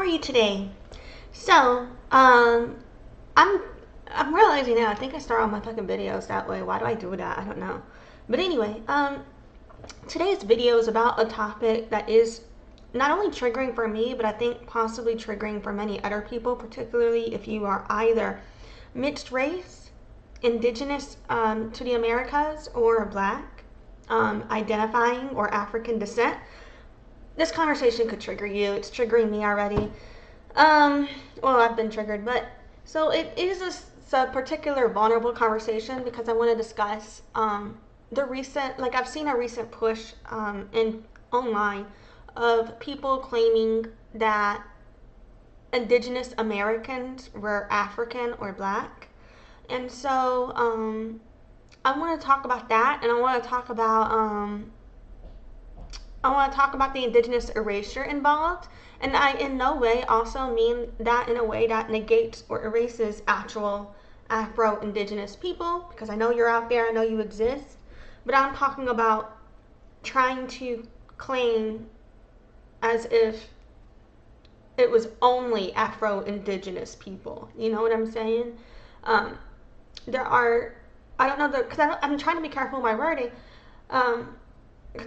are you today? So, I'm realizing now, I think I start all my fucking videos that way. Why do I do that? I don't know. But anyway, today's video is about a topic that is not only triggering for me, but I think possibly triggering for many other people, particularly if you are either mixed race, indigenous to the Americas, or Black, identifying, or African descent. This conversation could trigger you. It's triggering me already. Well, I've been triggered, but so it is a particular vulnerable conversation because I want to discuss the recent, like I've seen a recent push in online of people claiming that Indigenous Americans were African or Black, and so I want to talk about that, and I want to talk about the Indigenous erasure involved, and I in no way also mean that in a way that negates or erases actual Afro Indigenous people, because I know you're out there, I know you exist, but I'm talking about trying to claim as if it was only Afro Indigenous people. You know what I'm saying? There are, I don't know, because I'm trying to be careful with my wording.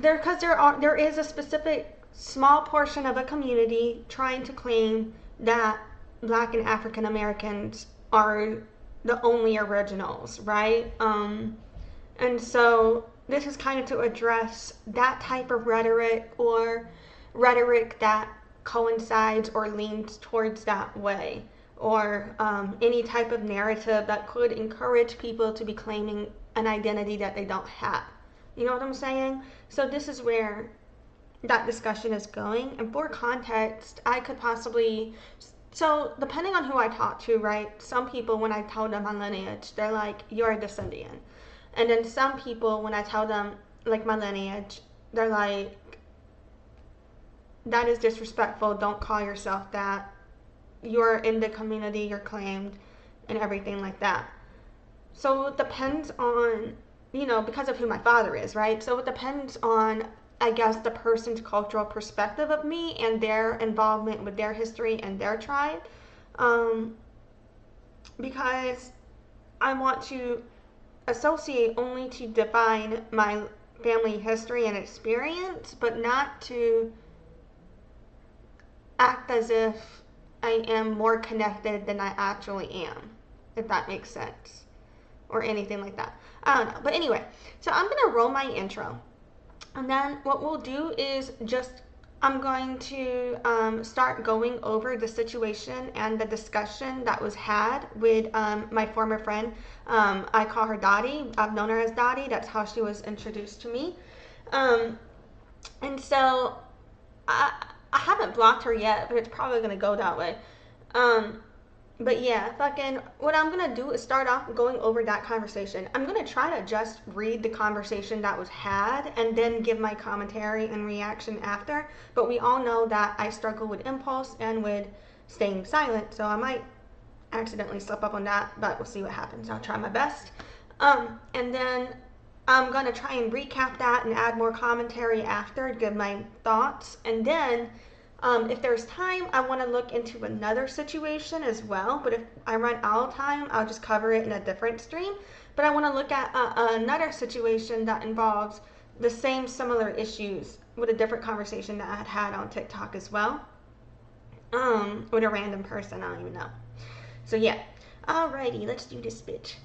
There is a specific small portion of a community trying to claim that Black and African Americans are the only originals, right? And so this is kind of to address that type of rhetoric, or rhetoric that coincides or leans towards that way, or any type of narrative that could encourage people to be claiming an identity that they don't have. You know what I'm saying? So this is where that discussion is going. And for context, I could possibly, so depending on who I talk to, right? Some people, when I tell them my lineage, they're like, you're a descendant. And then some people, when I tell them like my lineage, they're like, that is disrespectful. Don't call yourself that. You're in the community, you're claimed, and everything like that. So it depends on, because of who my father is, right? So it depends on, I guess, the person's cultural perspective of me and their involvement with their history and their tribe. Because I want to associate only to define my family history and experience, but not to act as if I am more connected than I actually am, if that makes sense, or anything like that. I don't know. But anyway, so I'm going to roll my intro. And then what we'll do is I'm going to start going over the situation and the discussion that was had with my former friend. I call her Dottie. I've known her as Dottie. That's how she was introduced to me. And so I haven't blocked her yet, but it's probably going to go that way. But yeah, what I'm going to do is start off going over that conversation. I'm going to try to just read the conversation that was had and then give my commentary and reaction after. But we all know that I struggle with impulse and with staying silent, so I might accidentally slip up on that, but we'll see what happens. I'll try my best. And then I'm going to try and recap that and add more commentary after, give my thoughts, and then if there's time, I want to look into another situation as well, but if I run out of time, I'll just cover it in a different stream. But I want to look at another situation that involves the same similar issues with a different conversation that I had on TikTok as well, with a random person, I don't even know. So yeah, alrighty, let's do this bitch.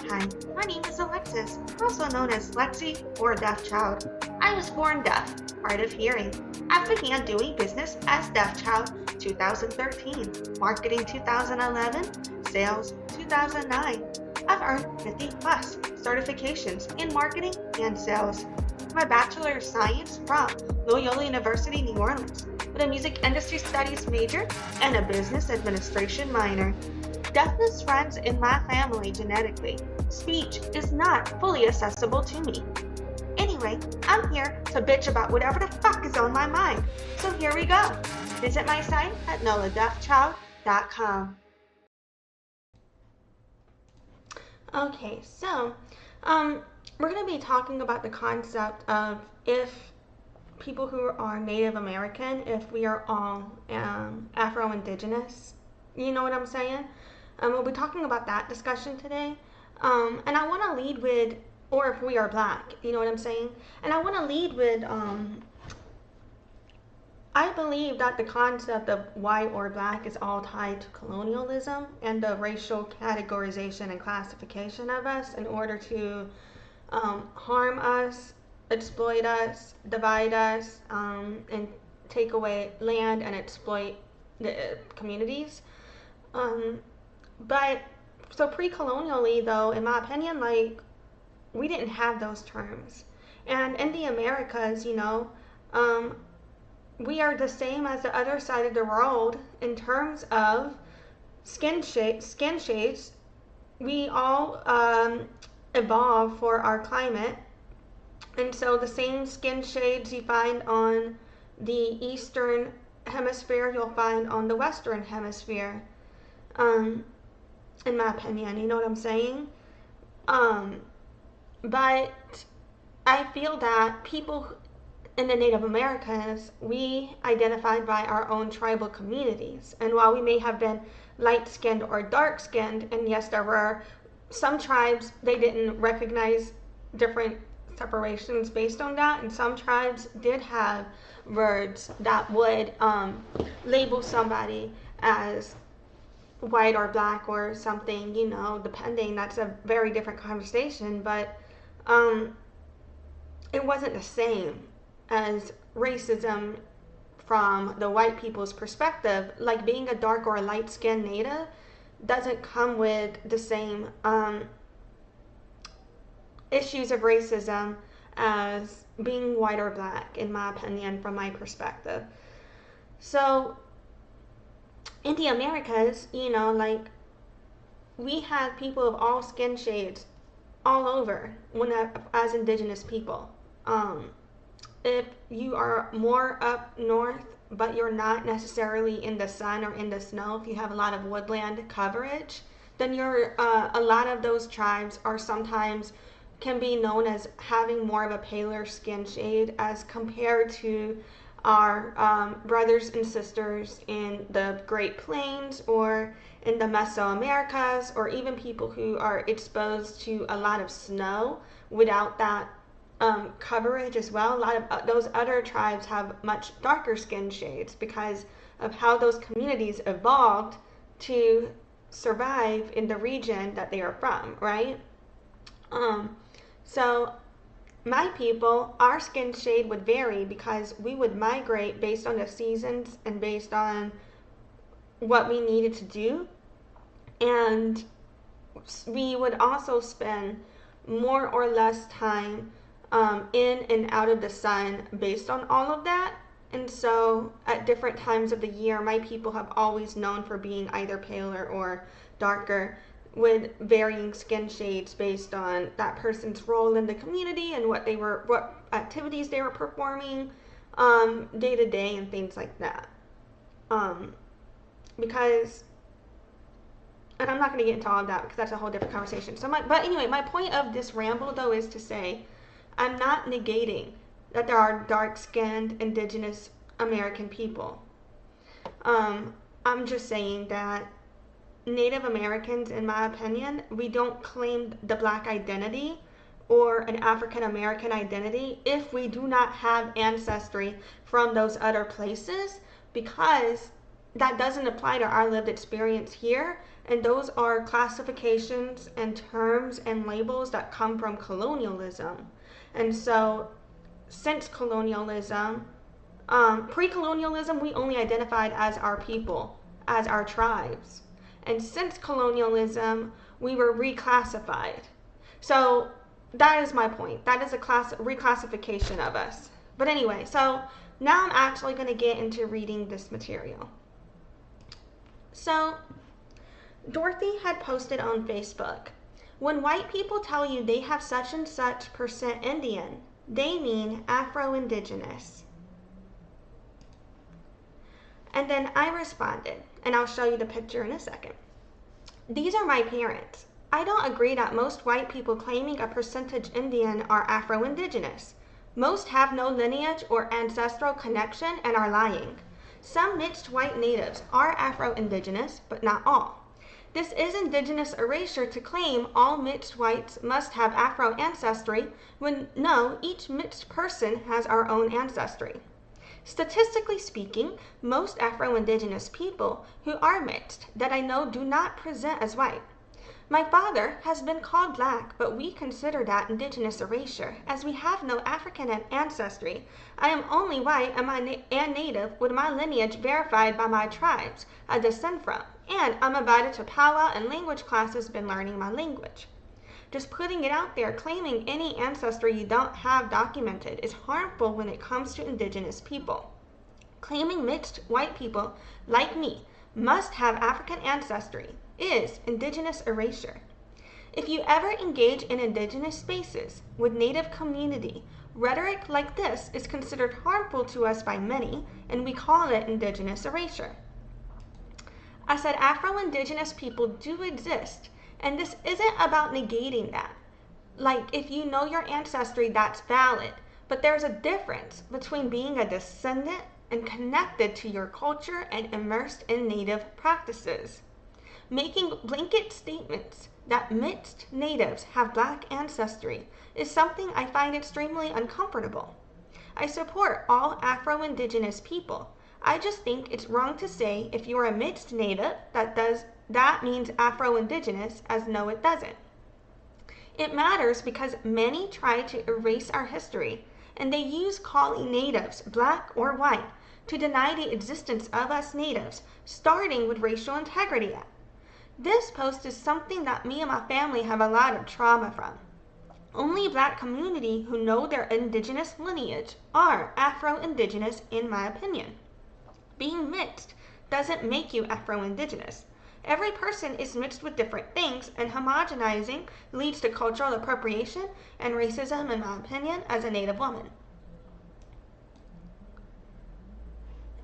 Hi, my name is Alexis, also known as Lexi or Deaf Child. I was born deaf, hard of hearing. I began doing business as Deaf Child 2013, marketing 2011, sales 2009. I've earned 50 plus certifications in marketing and sales. My Bachelor of Science from Loyola University, New Orleans, with a music industry studies major and a business administration minor. Deafness runs in my family genetically. Speech is not fully accessible to me. Anyway, I'm here to bitch about whatever the fuck is on my mind. So here we go. Visit my site at noladeafchild.com. Okay, so we're going to be talking about the concept of if people who are Native American if we are all Afro Indigenous. You know what I'm saying? We'll be talking about that discussion today. And I want to lead with, or if we are Black, you know what I'm saying? And I want to lead with, I believe that the concept of white or Black is all tied to colonialism and the racial categorization and classification of us in order to harm us, exploit us, divide us, and take away land and exploit the communities. But so pre-colonially, though, in my opinion, like, we didn't have those terms. And in the Americas, you know, we are the same as the other side of the world in terms of skin shades. We all evolve for our climate. And so the same skin shades you find on the Eastern Hemisphere, you'll find on the Western Hemisphere. In my opinion, you know what I'm saying? But I feel that people in the Native Americans, we identified by our own tribal communities. And while we may have been light-skinned or dark-skinned, and yes, there were some tribes, they didn't recognize different separations based on that, and some tribes did have words that would label somebody as white or Black or something, you know, depending. That's a very different conversation, but it wasn't the same as racism from the white people's perspective. Like, being a dark or a light-skinned Native doesn't come with the same issues of racism as being white or Black, in my opinion, from my perspective. So in the Americas, you know, like, we have people of all skin shades all over as Indigenous people. If you are more up north, but you're not necessarily in the sun or in the snow, if you have a lot of woodland coverage, then you're a lot of those tribes are sometimes can be known as having more of a paler skin shade as compared to our brothers and sisters in the Great Plains or in the Mesoamericas, or even people who are exposed to a lot of snow without that coverage as well. A lot of those other tribes have much darker skin shades because of how those communities evolved to survive in the region that they are from, right? So my people, our skin shade would vary because we would migrate based on the seasons and based on what we needed to do. And we would also spend more or less time in and out of the sun based on all of that. And so at different times of the year, my people have always known for being either paler or darker, with varying skin shades based on that person's role in the community and what activities they were performing day to day and things like that. Because, and I'm not going to get into all of that because that's a whole different conversation. But anyway, my point of this ramble though is to say, I'm not negating that there are dark-skinned Indigenous American people. I'm just saying that Native Americans, in my opinion, we don't claim the Black identity or an African American identity if we do not have ancestry from those other places, because that doesn't apply to our lived experience here. And those are classifications and terms and labels that come from colonialism. And so since colonialism, pre-colonialism, we only identified as our people, as our tribes. And since colonialism, we were reclassified. So that is my point. That is a reclassification of us. But anyway, so now I'm actually going to get into reading this material. So Dorothy had posted on Facebook, when white people tell you they have such and such % Indian, they mean Afro Indigenous. And then I responded, and I'll show you the picture in a second. These are my parents. I don't agree that most white people claiming a percentage Indian are Afro Indigenous. Most have no lineage or ancestral connection and are lying. Some mixed white natives are Afro Indigenous, but not all. This is Indigenous erasure to claim all mixed whites must have Afro ancestry, when no, each mixed person has our own ancestry. Statistically speaking, most Afro Indigenous people who are mixed that I know do not present as white. My father has been called Black, but we consider that Indigenous erasure, as we have no African ancestry. I am only white and native with my lineage verified by my tribes I descend from, and I'm invited to powwow and language classes been learning my language. Just putting it out there, claiming any ancestry you don't have documented is harmful when it comes to Indigenous people. Claiming mixed white people, like me, must have African ancestry is Indigenous erasure. If you ever engage in Indigenous spaces with Native community, rhetoric like this is considered harmful to us by many, and we call it Indigenous erasure. I said Afro Indigenous people do exist, and this isn't about negating that. Like, if you know your ancestry, that's valid, but there's a difference between being a descendant and connected to your culture and immersed in Native practices. Making blanket statements that mixed natives have Black ancestry is something I find extremely uncomfortable. I support all Afro Indigenous people. I just think it's wrong to say if you're a mixed native that means Afro Indigenous, as no, it doesn't. It matters because many try to erase our history, and they use calling natives Black or white to deny the existence of us natives, starting with Racial Integrity Act. This post is something that me and my family have a lot of trauma from. Only Black community who know their Indigenous lineage are Afro Indigenous, in my opinion. Being mixed doesn't make you Afro Indigenous. Every person is mixed with different things, and homogenizing leads to cultural appropriation and racism, in my opinion, as a Native woman.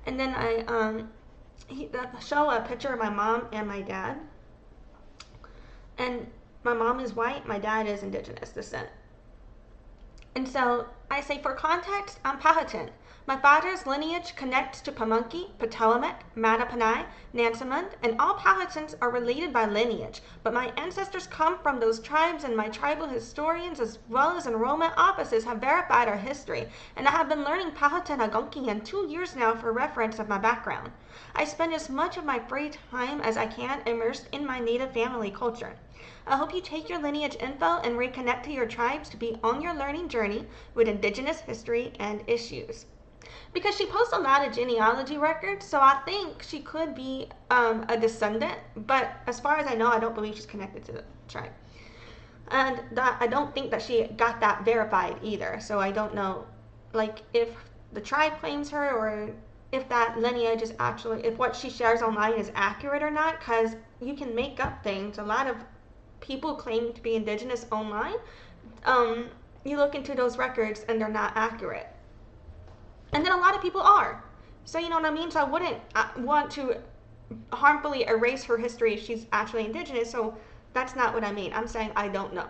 And then I show a picture of my mom and my dad. And my mom is white, my dad is Indigenous descent. And so I say, for context, I'm Powhatan. My father's lineage connects to Pamunkey, Patomac, Mattapanai, Nansemond, and all Powhatans are related by lineage, but my ancestors come from those tribes, and my tribal historians as well as enrollment offices have verified our history, and I have been learning Powhatan Algonquian 2 years now for reference of my background. I spend as much of my free time as I can immersed in my Native family culture. I hope you take your lineage info and reconnect to your tribes to be on your learning journey with Indigenous history and issues. Because she posts a lot of genealogy records, so I think she could be a descendant, but as far as I know, I don't believe she's connected to the tribe. And I don't think that she got that verified either, so I don't know, like, if the tribe claims her or if that lineage is actually, if what she shares online is accurate or not, because you can make up things. A lot of people claim to be Indigenous online. You look into those records and they're not accurate. And then a lot of people are. So you know what I mean? So I wouldn't want to harmfully erase her history if she's actually Indigenous. So that's not what I mean. I'm saying I don't know.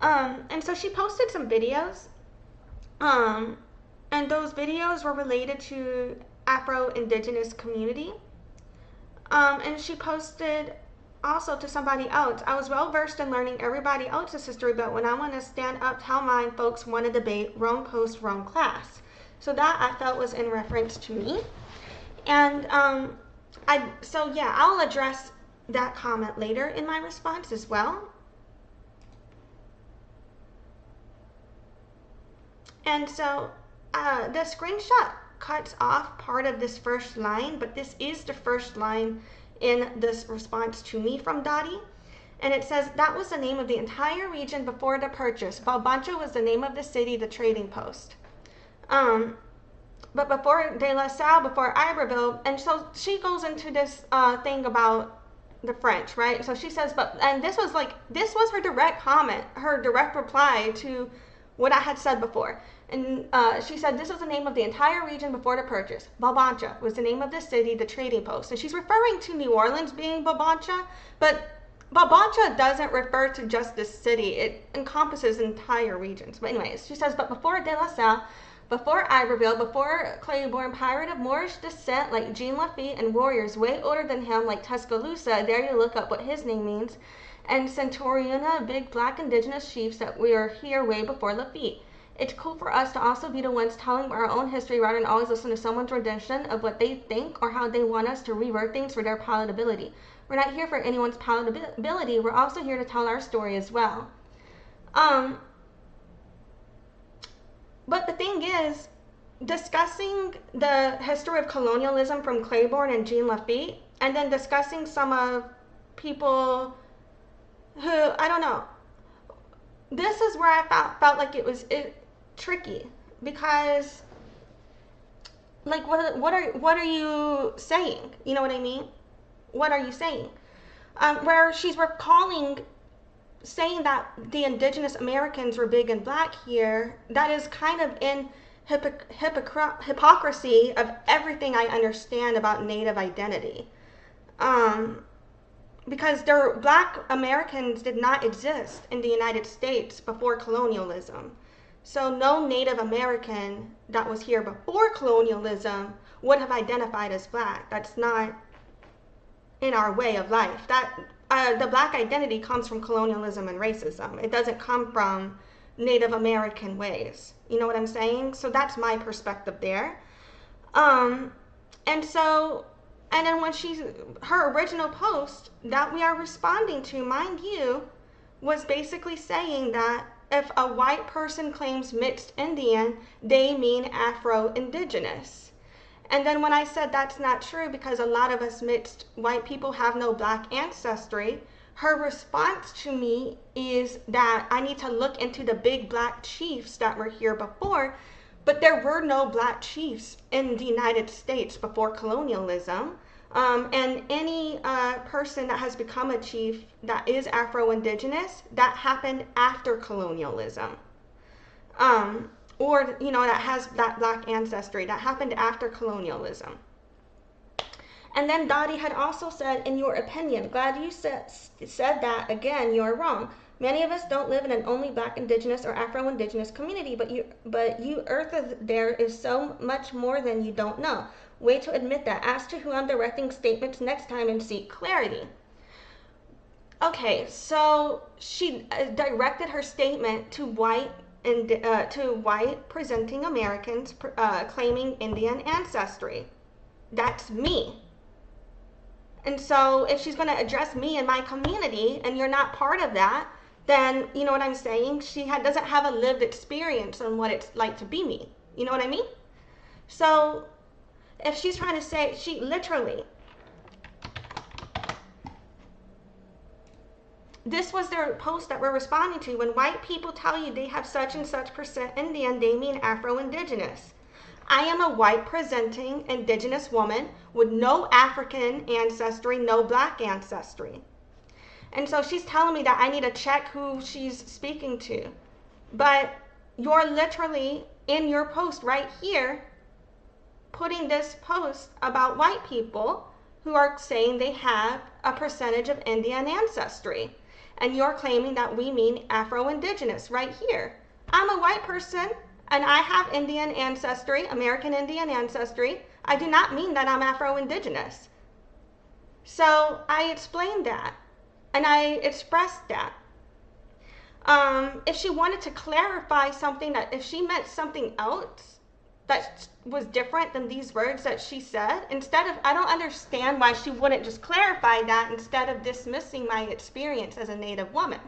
And so she posted some videos. And those videos were related to Afro Indigenous community. And she posted also to somebody else. I was well versed in learning everybody else's history, but when I want to stand up, tell mine, folks want to debate, wrong post, wrong class. So that I felt was in reference to me. And I'll address that comment later in my response as well. And so the screenshot cuts off part of this first line, but this is the first line in this response to me from Dottie. And it says, that was the name of the entire region before the purchase. Valbancho was the name of the city, the trading post. But before De La Salle, before Iberville, and so she goes into this thing about the French, right? So she says, and this was her direct comment, her direct reply to what I had said before. And she said, this was the name of the entire region before the purchase. Balbancha was the name of the city, the trading post. And she's referring to New Orleans being Balbancha, but Babancha doesn't refer to just this city. It encompasses entire regions. But anyways, she says, but before De La Salle, before Iberville, before Claiborne, pirate of Moorish descent like Jean Lafitte, and warriors way older than him like Tuscaloosa, there you look up what his name means, and Centuriona, big black indigenous chiefs that we are here way before Lafitte. It's cool for us to also be the ones telling our own history rather than always listen to someone's rendition of what they think or how they want us to reword things for their palatability. We're not here for anyone's palatability. We're also here to tell our story as well. But the thing is, discussing the history of colonialism from Claiborne and Jean Lafitte, and then discussing some of people who, I don't know, this is where I felt like it was tricky, because, like, what are you saying? You know what I mean? What are you saying? Where she's recalling saying that the Indigenous Americans were big and black here, that is kind of in hypocrisy of everything I understand about Native identity. Because black Americans did not exist in the United States before colonialism. So no Native American that was here before colonialism would have identified as black. That's not in our way of life. The black identity comes from colonialism and racism. It doesn't come from Native American ways. You know what I'm saying? So that's my perspective there. And then when her original post that we are responding to, mind you, was basically saying that if a white person claims mixed Indian, they mean Afro Indigenous. And then when I said that's not true because a lot of us mixed white people have no black ancestry, her response to me is that I need to look into the big black chiefs that were here before, but there were no black chiefs in the United States before colonialism. And any person that has become a chief that is Afro-Indigenous, that happened after colonialism. Or, that has that black ancestry, that happened after colonialism. And then Dottie had also said, in your opinion, glad you said that again, you're wrong. Many of us don't live in an only black Indigenous or Afro-Indigenous community, but you Earth there is so much more than you don't know. Way to admit that. Ask to who I'm directing statements next time and seek clarity. Okay, so she directed her statement to white presenting Americans claiming Indian ancestry. That's me. And so if she's going to address me and my community and you're not part of that, then you know what I'm saying? She doesn't have a lived experience on what it's like to be me. You know what I mean? So if she's trying to say, she literally, this was their post that we're responding to. When white people tell you they have such and such % Indian, they mean Afro-Indigenous. I am a white presenting Indigenous woman with no African ancestry, no black ancestry. And so she's telling me that I need to check who she's speaking to. But you're literally in your post right here putting this post about white people who are saying they have a percentage of Indian ancestry. And you're claiming that we mean Afro-Indigenous right here. I'm a white person and I have Indian ancestry, American Indian ancestry. I do not mean that I'm Afro-Indigenous. So I explained that and I expressed that. If she wanted to clarify something, that if she meant something else that was different than these words that she said, I don't understand why she wouldn't just clarify that instead of dismissing my experience as a Native woman.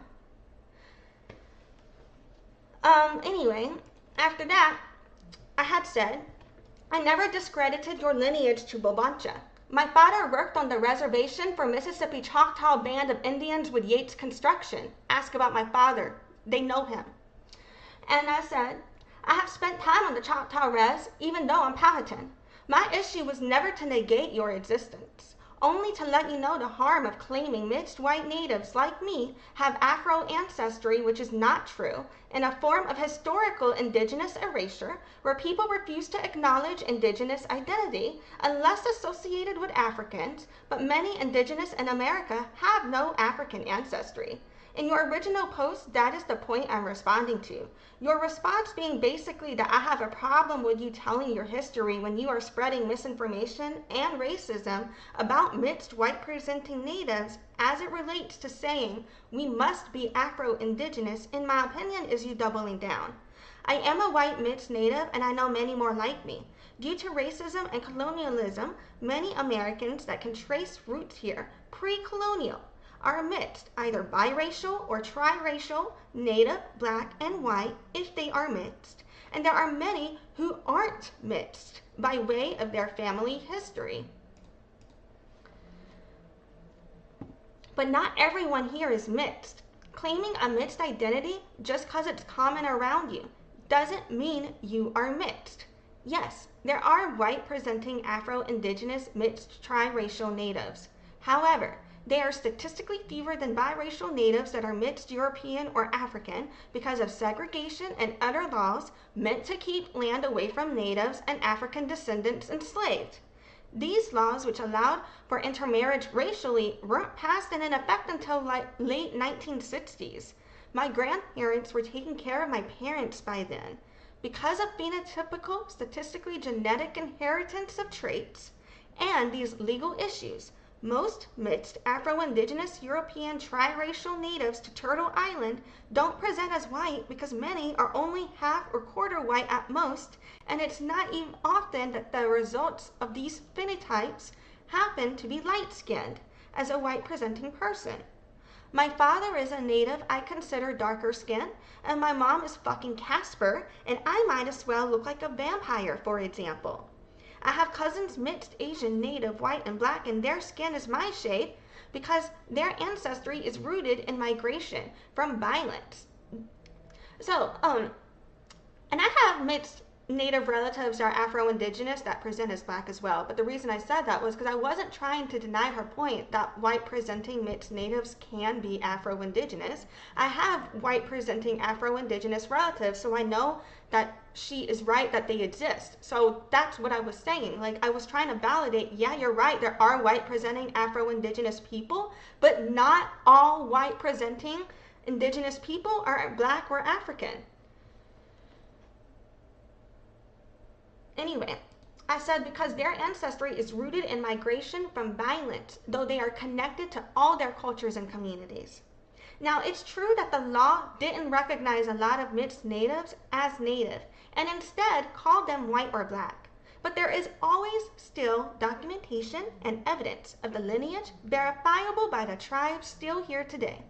Anyway, after that, I had said, I never discredited your lineage to Bobancha. My father worked on the reservation for Mississippi Choctaw Band of Indians with Yates Construction. Ask about my father. They know him. And I said, I have spent time on the Choctaw Res, even though I'm Powhatan. My issue was never to negate your existence. only to let you know the harm of claiming mixed white natives like me have Afro ancestry, which is not true, in a form of historical indigenous erasure where people refuse to acknowledge indigenous identity unless associated with Africans, but many indigenous in America have no African ancestry. In your original post, that is the point I'm responding to. Your response being basically that I have a problem with you telling your history when you are spreading misinformation and racism about mixed white presenting natives as it relates to saying we must be Afro-Indigenous, in my opinion, is you doubling down. I am a white mixed native and I know many more like me. Due to racism and colonialism, many Americans that can trace roots here, pre-colonial, are mixed, either biracial or triracial, native, black, and white if they are mixed. And there are many who aren't mixed by way of their family history. But not everyone here is mixed. Claiming a mixed identity just because it's common around you doesn't mean you are mixed. Yes, there are white presenting Afro-Indigenous mixed triracial natives. However, they are statistically fewer than biracial natives that are mixed European or African because of segregation and other laws meant to keep land away from natives and African descendants enslaved. These laws, which allowed for intermarriage racially, weren't passed and in effect until late 1960s. My grandparents were taking care of my parents by then. Because of phenotypical, statistically genetic inheritance of traits and these legal issues, most mixed Afro-Indigenous European triracial natives to Turtle Island don't present as white because many are only half or quarter white at most, and it's not even often that the results of these phenotypes happen to be light-skinned as a white-presenting person. My father is a native I consider darker skin, and my mom is fucking Casper, and I might as well look like a vampire, for example. I have cousins mixed Asian, native, white, and black, and their skin is my shade because their ancestry is rooted in migration from violence. So, and I have mixed native relatives that are Afro-Indigenous that present as black as well. But the reason I said that was because I wasn't trying to deny her point that white-presenting mixed natives can be Afro-Indigenous. I have white-presenting Afro-Indigenous relatives, so I know that she is right that they exist. So that's what I was saying. Like, I was trying to validate, yeah, you're right, there are white-presenting Afro-Indigenous people, but not all white-presenting Indigenous people are black or African. Anyway, I said because their ancestry is rooted in migration from violence, though they are connected to all their cultures and communities. Now, it's true that the law didn't recognize a lot of mixed natives as native, and instead called them white or black. But there is always still documentation and evidence of the lineage verifiable by the tribes still here today.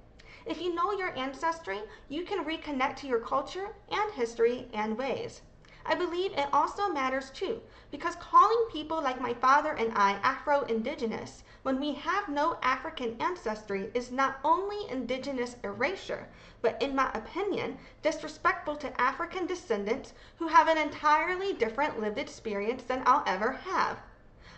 If you know your ancestry, you can reconnect to your culture and history and ways. I believe it also matters too, because calling people like my father and I Afro-Indigenous when we have no African ancestry is not only Indigenous erasure, but in my opinion, disrespectful to African descendants who have an entirely different lived experience than I'll ever have.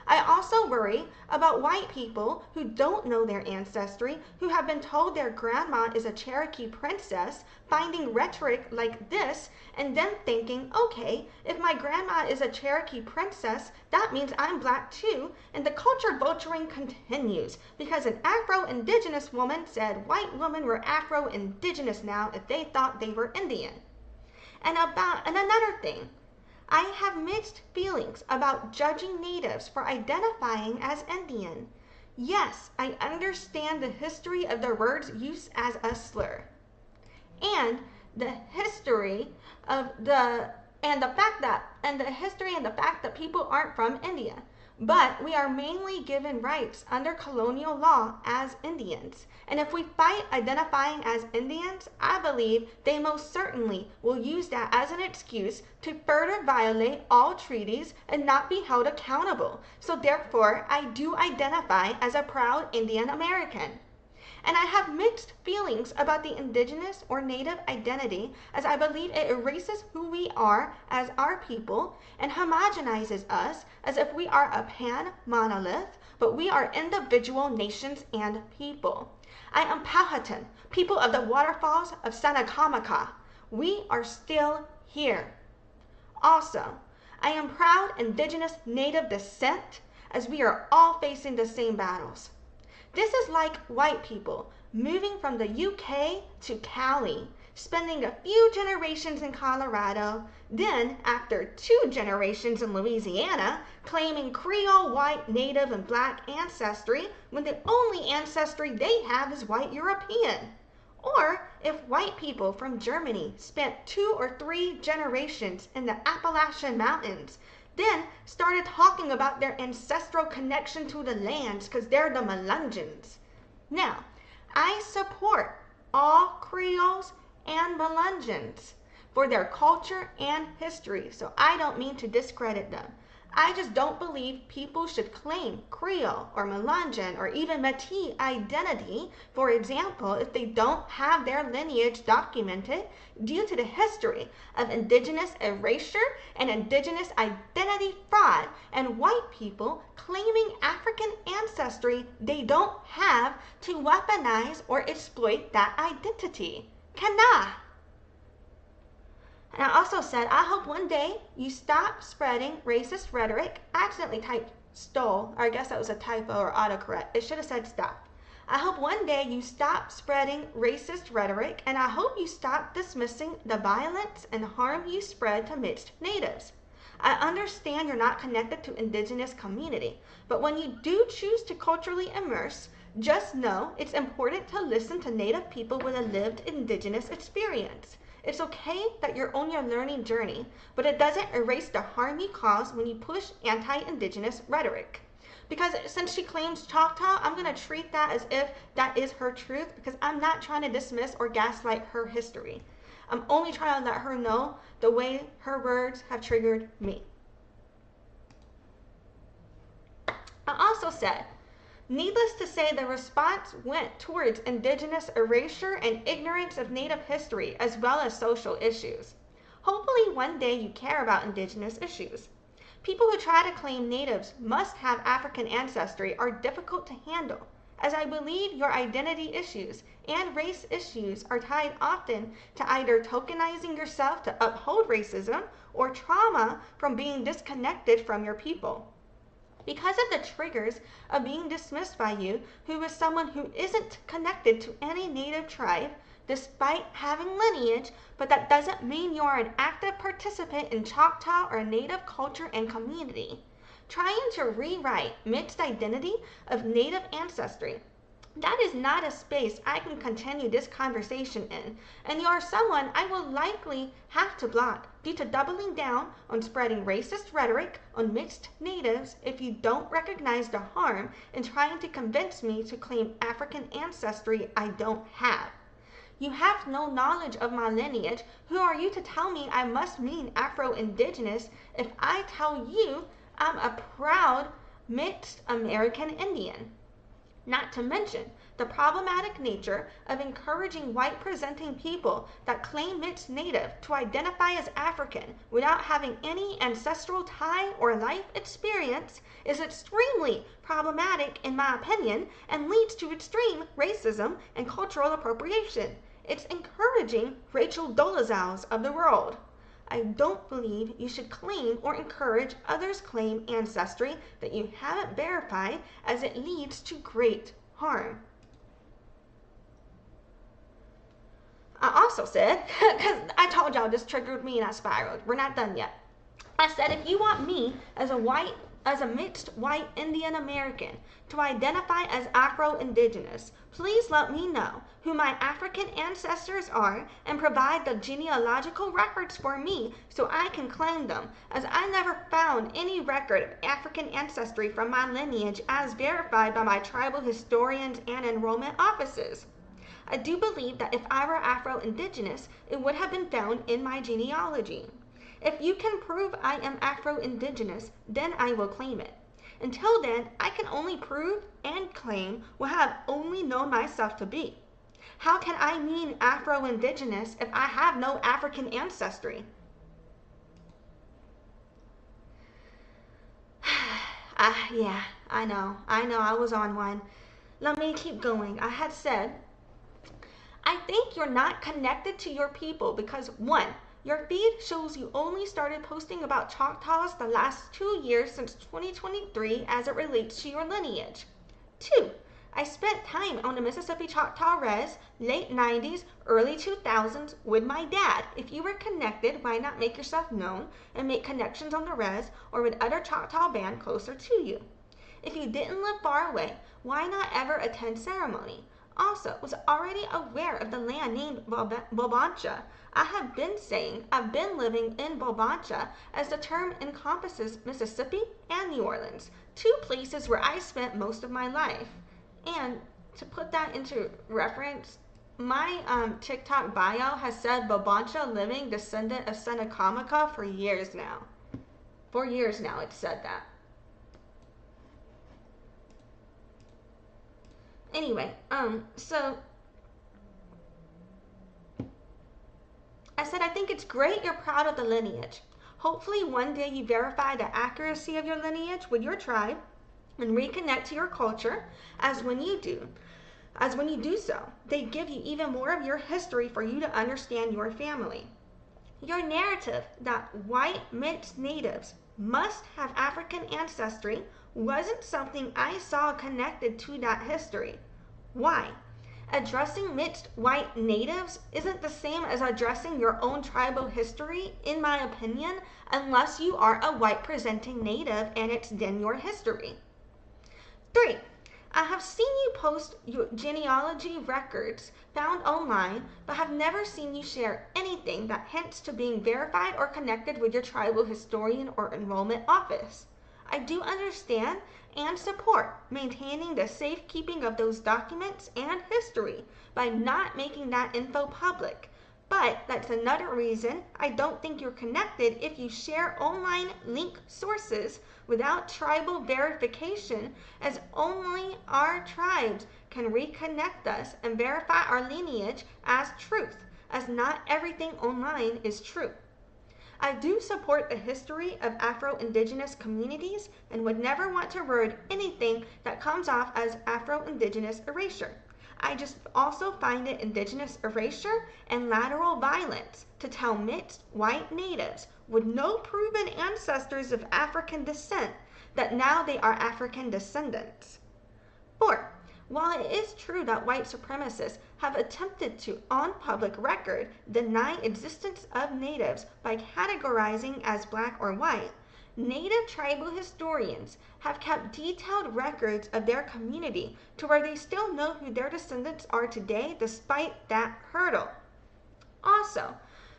I also worry about white people who don't know their ancestry, who have been told their grandma is a Cherokee princess, finding rhetoric like this, and then thinking, okay, if my grandma is a Cherokee princess, that means I'm black too, and the culture vulturing continues, because an Afro-Indigenous woman said white women were Afro-Indigenous now if they thought they were Indian. And another thing, I have mixed feelings about judging natives for identifying as Indian. Yes, I understand the history of the word's use as a slur, and the history of the fact that people aren't from India. But we are mainly given rights under colonial law as Indians. And if we fight identifying as Indians, I believe they most certainly will use that as an excuse to further violate all treaties and not be held accountable. So therefore, I do identify as a proud Indian American. And I have mixed feelings about the Indigenous or Native identity, as I believe it erases who we are as our people and homogenizes us as if we are a pan-monolith, but we are individual nations and people. I am Powhatan, people of the waterfalls of Senekamaka. We are still here. Also, I am proud Indigenous Native descent, as we are all facing the same battles. This is like white people moving from the UK to Cali, spending a few generations in Colorado, then, after 2 generations in Louisiana, claiming Creole, white, Native, and Black ancestry when the only ancestry they have is white European. Or if white people from Germany spent 2 or 3 generations in the Appalachian Mountains, then started talking about their ancestral connection to the lands because they're the Melungeons. Now, I support all Creoles and Melungeons for their culture and history, so I don't mean to discredit them. I just don't believe people should claim Creole or Melungeon or even Métis identity, for example, if they don't have their lineage documented due to the history of Indigenous erasure and Indigenous identity fraud and white people claiming African ancestry they don't have to weaponize or exploit that identity. Cannot. And I also said, I hope one day you stop spreading racist rhetoric. I accidentally typed stole, or I guess that was a typo or autocorrect. It should have said stop. I hope one day you stop spreading racist rhetoric, and I hope you stop dismissing the violence and harm you spread to mixed natives. I understand you're not connected to Indigenous community, but when you do choose to culturally immerse, just know it's important to listen to Native people with a lived Indigenous experience. It's okay that you're on your learning journey, but it doesn't erase the harm you cause when you push anti-Indigenous rhetoric. Because since she claims Choctaw, I'm going to treat that as if that is her truth, because I'm not trying to dismiss or gaslight her history. I'm only trying to let her know the way her words have triggered me. I also said, needless to say, the response went towards Indigenous erasure and ignorance of Native history, as well as social issues. Hopefully one day you care about Indigenous issues. People who try to claim Natives must have African ancestry are difficult to handle, as I believe your identity issues and race issues are tied often to either tokenizing yourself to uphold racism or trauma from being disconnected from your people. Because of the triggers of being dismissed by you, who is someone who isn't connected to any Native tribe, despite having lineage, but that doesn't mean you are an active participant in Choctaw or Native culture and community. Trying to rewrite mixed identity of Native ancestry, that is not a space I can continue this conversation in, and you are someone I will likely have to block due to doubling down on spreading racist rhetoric on mixed natives if you don't recognize the harm in trying to convince me to claim African ancestry I don't have. You have no knowledge of my lineage. Who are you to tell me I must mean Afro Indigenous if I tell you I'm a proud mixed American Indian? Not to mention the problematic nature of encouraging white-presenting people that claim mixed Native to identify as African without having any ancestral tie or life experience is extremely problematic in my opinion and leads to extreme racism and cultural appropriation. It's encouraging Rachel Dolezals of the world. I don't believe you should claim or encourage others' claim ancestry that you haven't verified, as it leads to great harm. I also said, because I told y'all this triggered me and I spiraled. We're not done yet. I said, if you want me as a mixed white Indian American to identify as Afro Indigenous, please let me know who my African ancestors are and provide the genealogical records for me so I can claim them, as I never found any record of African ancestry from my lineage as verified by my tribal historians and enrollment offices. I do believe that if I were Afro Indigenous, it would have been found in my genealogy. If you can prove I am Afro Indigenous, then I will claim it. Until then, I can only prove and claim what I have only known myself to be. How can I mean Afro Indigenous if I have no African ancestry? Yeah, I know, I was on one. Let me keep going. I had said, I think you're not connected to your people because 1, your feed shows you only started posting about Choctaws the last 2 years since 2023 as it relates to your lineage. 2, I spent time on the Mississippi Choctaw Res, late 90s, early 2000s with my dad. If you were connected, why not make yourself known and make connections on the Res or with other Choctaw band closer to you? If you didn't live far away, why not ever attend ceremony? Also, was already aware of the land named Bobancha. I have been saying I've been living in Bobancha as the term encompasses Mississippi and New Orleans, 2 places where I spent most of my life. And to put that into reference, my TikTok bio has said Bobancha living descendant of Senekamaka for years now. For years now it's said that. Anyway, so I said I think it's great you're proud of the lineage. Hopefully one day you verify the accuracy of your lineage with your tribe and reconnect to your culture, as when you do so, they give you even more of your history for you to understand your family. Your narrative that white mixed natives must have African ancestry wasn't something I saw connected to that history. Why? Addressing mixed white natives isn't the same as addressing your own tribal history, in my opinion, unless you are a white presenting native and it's then your history. 3, I have seen you post your genealogy records found online, but have never seen you share anything that hints to being verified or connected with your tribal historian or enrollment office. I do understand and support maintaining the safekeeping of those documents and history by not making that info public. But that's another reason I don't think you're connected if you share online link sources without tribal verification, as only our tribes can reconnect us and verify our lineage as truth, as not everything online is true. I do support the history of Afro Indigenous communities and would never want to word anything that comes off as Afro Indigenous erasure. I just also find it Indigenous erasure and lateral violence to tell mixed white natives with no proven ancestors of African descent that now they are African descendants. 4, while it is true that white supremacists have attempted to, on public record, deny existence of natives by categorizing as black or white, Native tribal historians have kept detailed records of their community to where they still know who their descendants are today despite that hurdle. Also,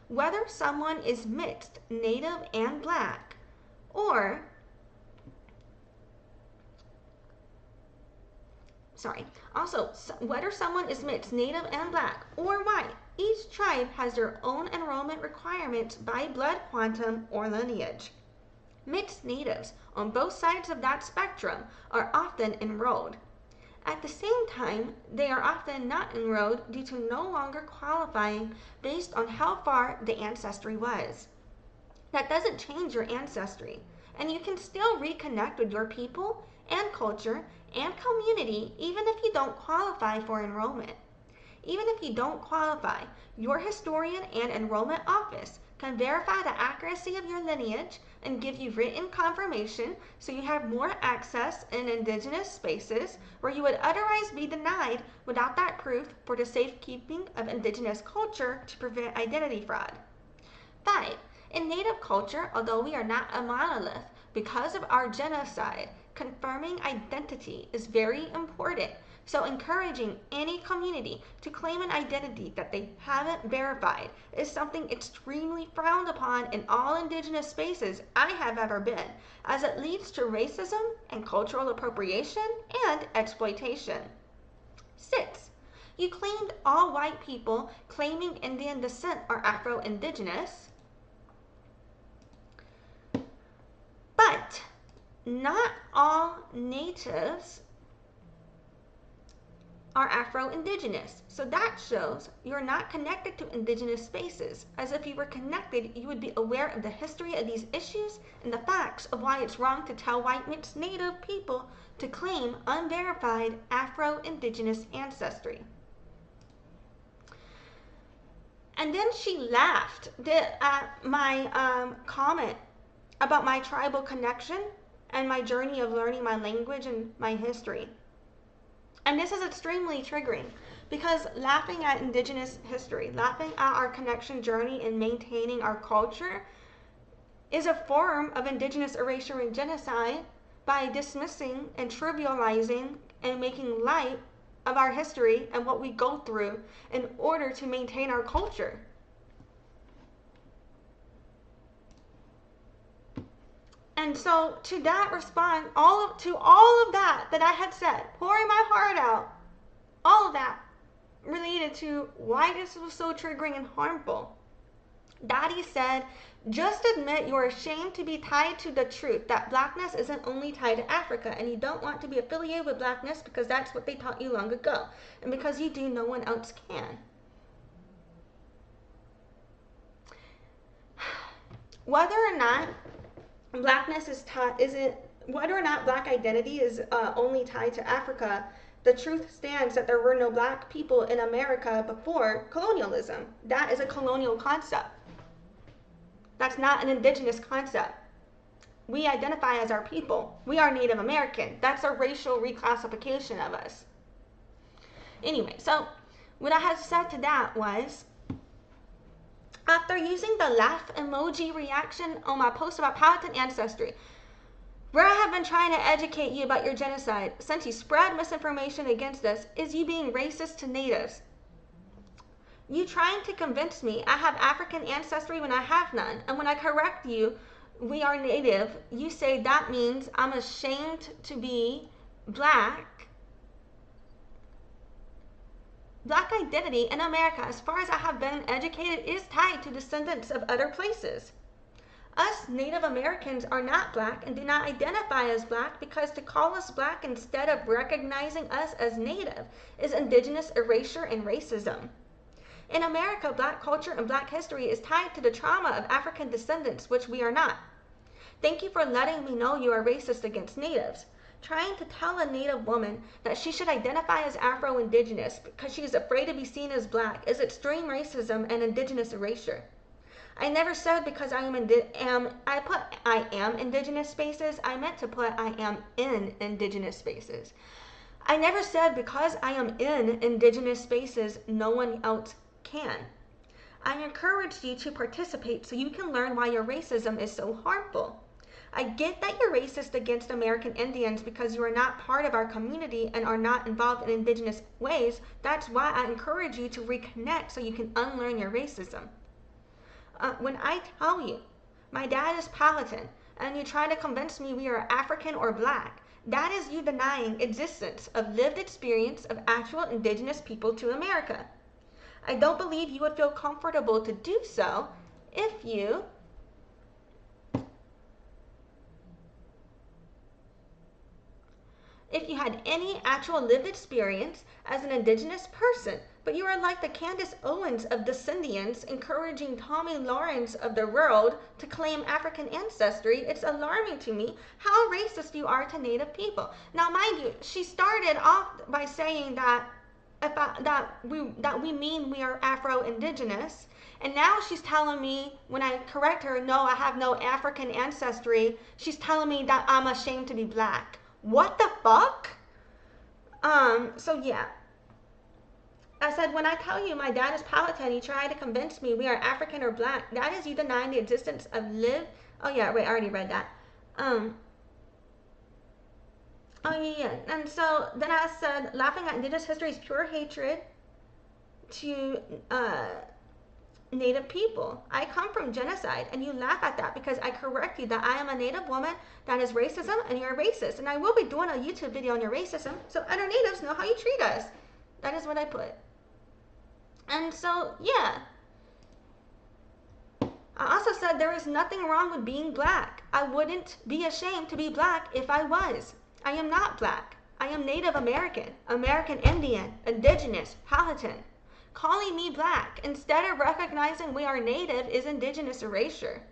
whether someone is mixed, Native and black, or whether someone is mixed, Native and black, or white, each tribe has their own enrollment requirements by blood quantum or lineage. Mixed natives on both sides of that spectrum are often enrolled. At the same time, they are often not enrolled due to no longer qualifying based on how far the ancestry was. That doesn't change your ancestry, and you can still reconnect with your people and culture and community even if you don't qualify for enrollment. Even if you don't qualify, your historian and enrollment office can verify the accuracy of your lineage and give you written confirmation so you have more access in Indigenous spaces where you would otherwise be denied without that proof for the safekeeping of Indigenous culture to prevent identity fraud. 5. In Native culture, although we are not a monolith, because of our genocide, confirming identity is very important. So encouraging any community to claim an identity that they haven't verified is something extremely frowned upon in all Indigenous spaces I have ever been, as it leads to racism and cultural appropriation and exploitation. 6. You claimed all white people claiming Indian descent are Afro-Indigenous, but not all natives are Afro Indigenous. So that shows you're not connected to Indigenous spaces. As if you were connected, you would be aware of the history of these issues and the facts of why it's wrong to tell white mixed Native people to claim unverified Afro Indigenous ancestry. And then she laughed at my comment about my tribal connection and my journey of learning my language and my history. And this is extremely triggering because laughing at Indigenous history, laughing at our connection journey and maintaining our culture is a form of Indigenous erasure and genocide by dismissing and trivializing and making light of our history and what we go through in order to maintain our culture. And so to that respond, to all of that I had said, pouring my heart out, all of that related to why this was so triggering and harmful. Dottie said, just admit you're ashamed to be tied to the truth that blackness isn't only tied to Africa, and you don't want to be affiliated with blackness because that's what they taught you long ago. And because you do, no one else can. Whether or not blackness is taught, whether or not black identity is only tied to Africa, the truth stands that there were no black people in America before colonialism. That is a colonial concept. That's not an indigenous concept. We identify as our people. We are Native American. That's a racial reclassification of us. Anyway, so what I had said to that was, after using the laugh emoji reaction on my post about Powhatan ancestry, where I have been trying to educate you about your genocide, since you spread misinformation against us, is you being racist to natives. You trying to convince me I have African ancestry when I have none, and when I correct you, we are native, you say that means I'm ashamed to be black. Black identity in America, as far as I have been educated, is tied to descendants of other places. Us Native Americans are not black and do not identify as black because to call us black instead of recognizing us as Native is Indigenous erasure and racism. In America, black culture and black history is tied to the trauma of African descendants, which we are not. Thank you for letting me know you are racist against natives. Trying to tell a Native woman that she should identify as Afro Indigenous because she is afraid to be seen as black is extreme racism and Indigenous erasure. I never said because I am Indigenous spaces, I meant to put I am in Indigenous spaces. I never said because I am in Indigenous spaces, no one else can. I encouraged you to participate so you can learn why your racism is so harmful. I get that you're racist against American Indians because you are not part of our community and are not involved in Indigenous ways. That's why I encourage you to reconnect so you can unlearn your racism. When I tell you my dad is Powhatan and you try to convince me we are African or black, that is you denying existence of lived experience of actual Indigenous people to America. I don't believe you would feel comfortable to do so if you had any actual lived experience as an Indigenous person, but you are like the Candace Owens of Descendiants encouraging Tomi Lahrens of the world to claim African ancestry. It's alarming to me how racist you are to Native people. Now, mind you, she started off by saying that we mean we are Afro Indigenous, and now she's telling me, when I correct her, no, I have no African ancestry, she's telling me that I'm ashamed to be black. What the fuck? So yeah. I said, when I tell you my dad is Powhatan, you try to convince me we are African or black. That is you denying the existence of lived. Oh yeah, wait, I already read that. Oh yeah. And so then I said, laughing at Indigenous history is pure hatred to Native people. I come from genocide, and you laugh at that because I correct you that I am a Native woman that is racism, and you're racist. And I will be doing a YouTube video on your racism, so other Natives know how you treat us. That is what I put. And so, yeah. I also said there is nothing wrong with being black. I wouldn't be ashamed to be black if I was. I am not black. I am Native American, American Indian, Indigenous, Powhatan. Calling me black instead of recognizing we are Native is Indigenous erasure.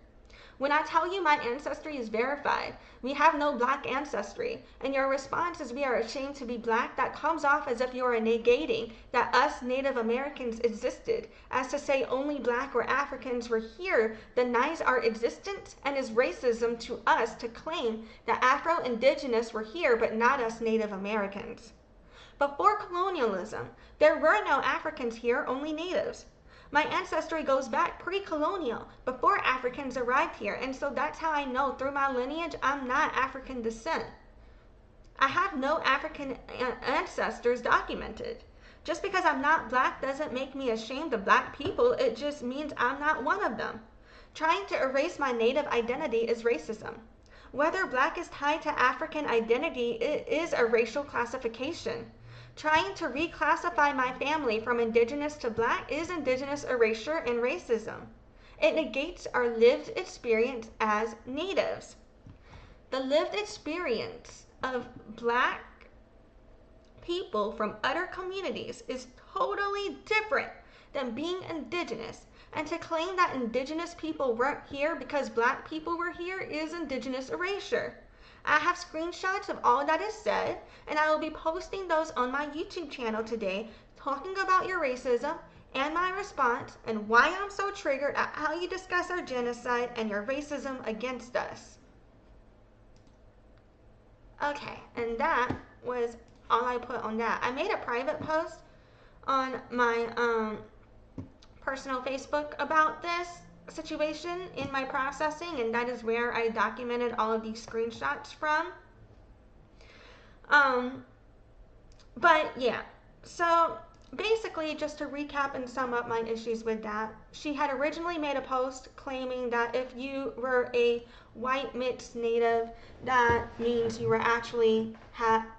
When I tell you my ancestry is verified, we have no black ancestry, and your response is we are ashamed to be black, that comes off as if you are negating that us Native Americans existed, as to say only black or Africans were here denies our existence and is racism to us to claim that Afro Indigenous were here but not us Native Americans. Before colonialism, there were no Africans here, only natives. My ancestry goes back pre-colonial, before Africans arrived here, and so that's how I know through my lineage I'm not African descent. I have no African ancestors documented. Just because I'm not black doesn't make me ashamed of black people, it just means I'm not one of them. Trying to erase my native identity is racism. Whether black is tied to African identity, it is a racial classification. Trying to reclassify my family from indigenous to black is indigenous erasure and racism. It negates our lived experience as natives. The lived experience of black people from other communities is totally different than being indigenous. And to claim that indigenous people weren't here because black people were here is indigenous erasure. I have screenshots of all that is said, and I will be posting those on my YouTube channel today, talking about your racism and my response and why I'm so triggered at how you discuss our genocide and your racism against us. Okay, and that was all I put on that. I made a private post on my personal Facebook about this situation in my processing, and that is where I documented all of these screenshots from. But yeah, so basically, just to recap and sum up my issues with that, she had originally made a post claiming that if you were a white mixed native, that means you were actually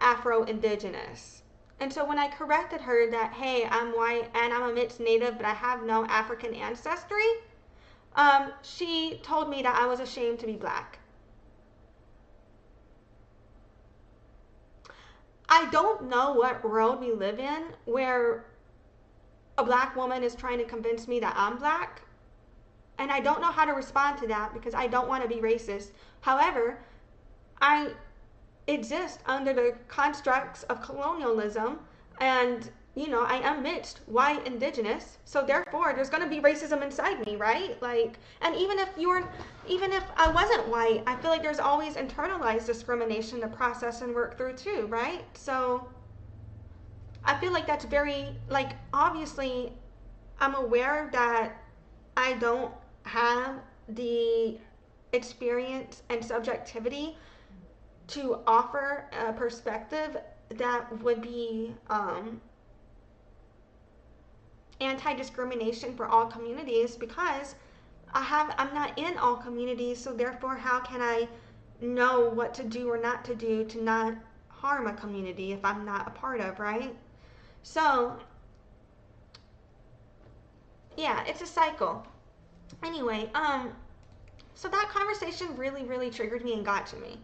Afro Indigenous. And so when I corrected her that, hey, I'm white and I'm a mixed native, but I have no African ancestry, she told me that I was ashamed to be black. I don't know what world we live in where a black woman is trying to convince me that I'm black, and I don't know how to respond to that because I don't want to be racist. However, I exist under the constructs of colonialism, and you know, I am mixed, white, indigenous, so therefore there's going to be racism inside me, right? Like, and even if I wasn't white, I feel like there's always internalized discrimination to process and work through too, right? So I feel like that's very, like, obviously I'm aware that I don't have the experience and subjectivity to offer a perspective that would be anti-discrimination for all communities, because I'm not in all communities, so therefore how can I know what to do or not to do to not harm a community if I'm not a part of, right? So yeah, it's a cycle. Anyway, so that conversation really triggered me and got to me.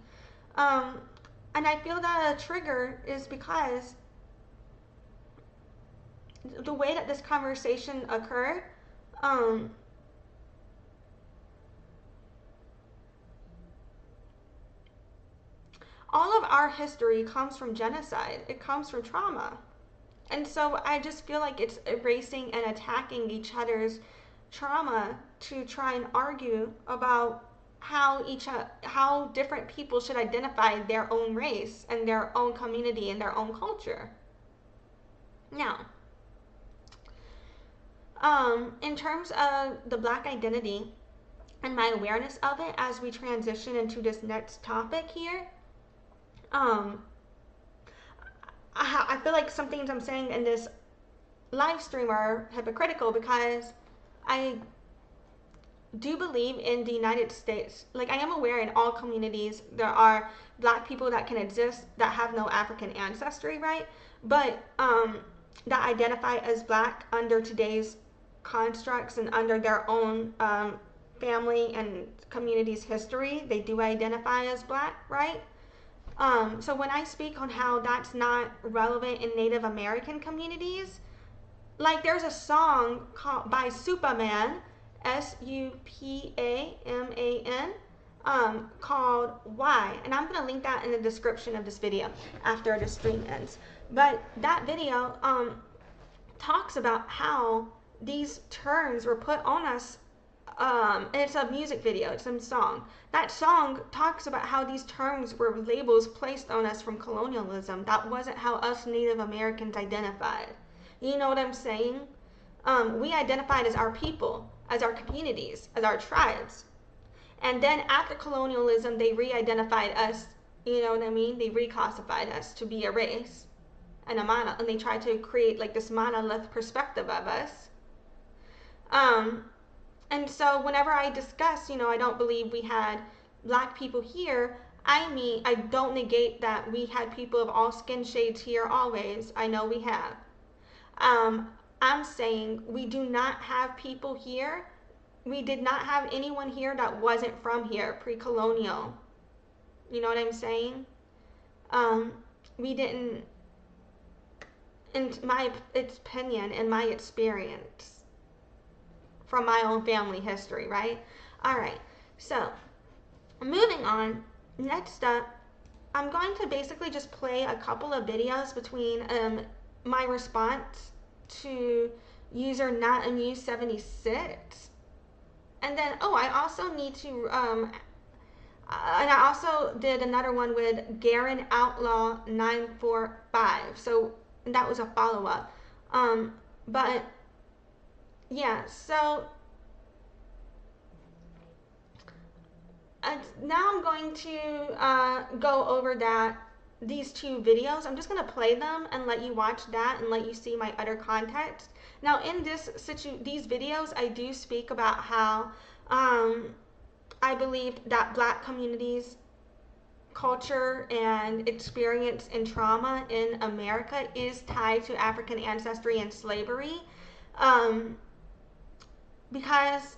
And I feel that a trigger is because the way that this conversation occurred, all of our history comes from genocide. It comes from trauma. And so I just feel like it's erasing and attacking each other's trauma to try and argue about how different people should identify their own race and their own community and their own culture. Now, in terms of the black identity and my awareness of it as we transition into this next topic here, I feel like some things I'm saying in this live stream are hypocritical because I do believe in the United States. Like, I am aware in all communities there are black people that can exist that have no African ancestry, right? But that identify as black under today's constructs and under their own family and community's history, they do identify as Black, right? So when I speak on how that's not relevant in Native American communities, like there's a song called by Supaman, Supaman, called Why, and I'm gonna link that in the description of this video after the stream ends. But that video talks about how these terms were put on us. And it's a music video, it's a song. That song talks about how these terms were labels placed on us from colonialism. That wasn't how us Native Americans identified. You know what I'm saying? We identified as our people, as our communities, as our tribes. And then after colonialism, they re-identified us, you know what I mean? They reclassified us to be a race and and they tried to create like this monolith perspective of us. And so whenever I discuss, you know, I don't believe we had Black people here, I mean, I don't negate that we had people of all skin shades here always. I know we have. I'm saying we do not have people here. We did not have anyone here that wasn't from here, pre-colonial. You know what I'm saying? We didn't, in my opinion, in my experience, from my own family history, right? All right, so moving on, next up, I'm going to basically just play a couple of videos between my response to user notamuse76, and then, oh, I also need to, and I also did another one with Garen Outlaw 945, so that was a follow-up, but yeah, so now I'm going to go over these two videos. I'm just going to play them and let you watch that and let you see my utter context. Now in these videos, I do speak about how I believe that Black communities' culture and experience and trauma in America is tied to African ancestry and slavery. Because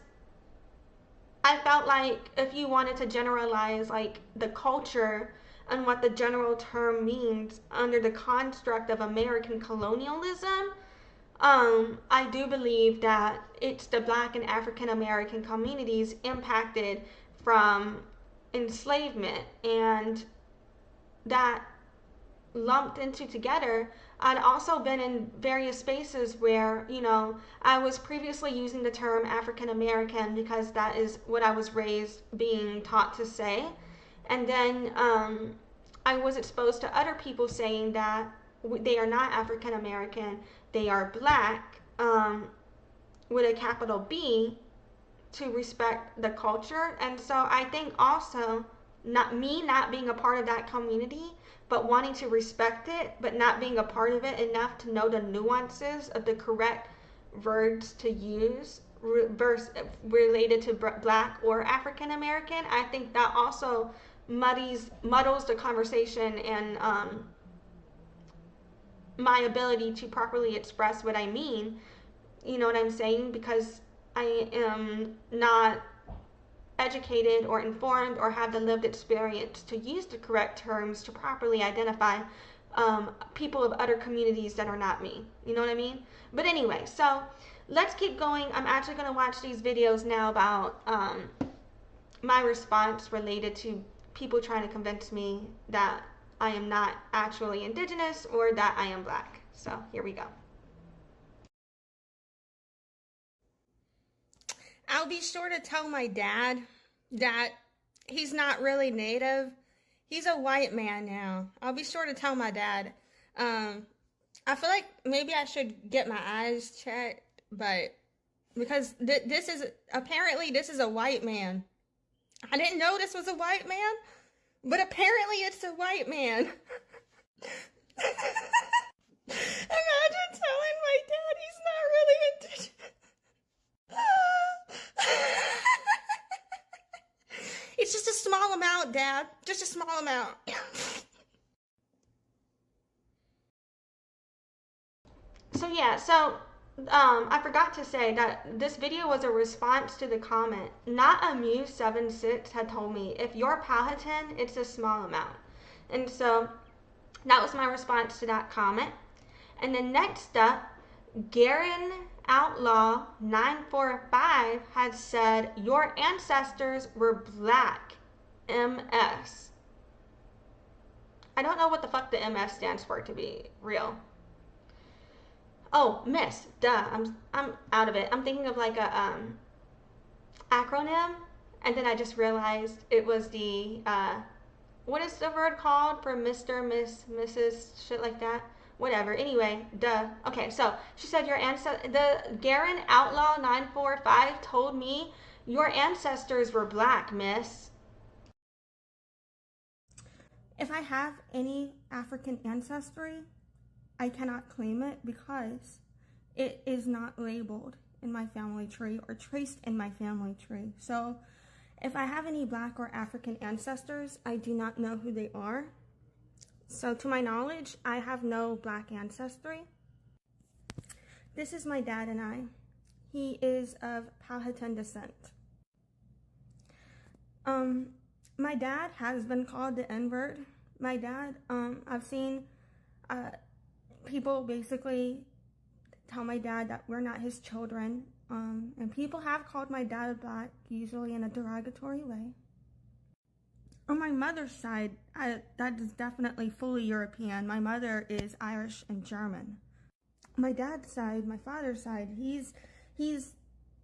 I felt like if you wanted to generalize like the culture and what the general term means under the construct of American colonialism, I do believe that it's the Black and African American communities impacted from enslavement, and that lumped into together. I'd also been in various spaces where, you know, I was previously using the term African American because that is what I was raised being taught to say. And then I was exposed to other people saying that they are not African American, they are Black, with a capital B, to respect the culture. And so I think also not being a part of that community, but wanting to respect it, but not being a part of it enough to know the nuances of the correct words to use related to Black or African American. I think that also muddles the conversation and my ability to properly express what I mean. You know what I'm saying? Because I am not educated or informed or have the lived experience to use the correct terms to properly identify people of other communities that are not me. You know what I mean? But anyway, so let's keep going. I'm actually going to watch these videos now about my response related to people trying to convince me that I am not actually Indigenous or that I am Black. So here we go. I'll be sure to tell my dad that he's not really Native. He's a white man now. I'll be sure to tell my dad. I feel like maybe I should get my eyes checked, but because this is a white man. I didn't know this was a white man, but apparently it's a white man. Imagine telling my dad he's not really Indigenous. It's just a small amount, Dad. Just a small amount. So yeah, so I forgot to say that this video was a response to the comment. Not Amuse76 had told me, if you're Powhatan, it's a small amount. And so that was my response to that comment. And then next up, Garen Outlaw 945 had said, your ancestors were black. MS. I don't know what the fuck the MS stands for, to be real. Oh, miss. Duh. I'm out of it. I'm thinking of like a acronym, and then I just realized it was the what is the word called for Mr., Miss, Mrs., shit like that? Whatever. Anyway, duh. Okay, so she said the Garen Outlaw 945 told me your ancestors were black, miss. If I have any African ancestry, I cannot claim it because it is not labeled in my family tree or traced in my family tree. So if I have any black or African ancestors, I do not know who they are. So to my knowledge, I have no black ancestry. This is my dad and I. He is of Powhatan descent. My dad has been called the N-word. My dad, I've seen people basically tell my dad that we're not his children. And people have called my dad black, usually in a derogatory way. On my mother's side, that is definitely fully European. My mother is Irish and German. My dad's side, my father's side, he's